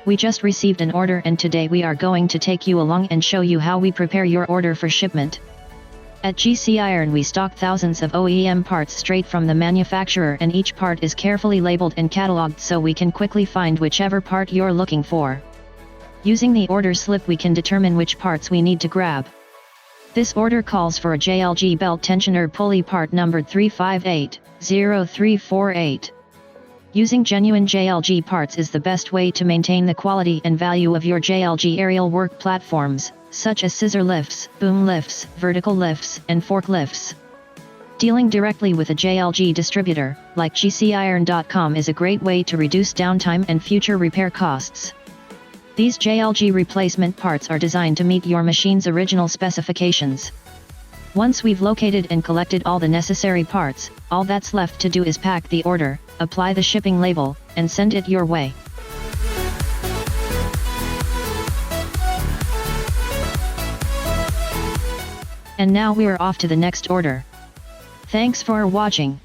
We just received an order and today we are going to take you along and show you how we prepare your order for shipment. At GCIron we stock thousands of OEM parts straight from the manufacturer, and each part is carefully labeled and cataloged so we can quickly find whichever part you're looking for. Using the order slip we can determine which parts we need to grab. This order calls for a JLG belt tensioner pulley part numbered 3580348. Using genuine JLG parts is the best way to maintain the quality and value of your JLG aerial work platforms, such as scissor lifts, boom lifts, vertical lifts, and forklifts. Dealing directly with a JLG distributor, like GCIron.com, is a great way to reduce downtime and future repair costs. These JLG replacement parts are designed to meet your machine's original specifications. Once we've located and collected all the necessary parts, all that's left to do is pack the order, apply the shipping label, and send it your way. And now we're off to the next order. Thanks for watching.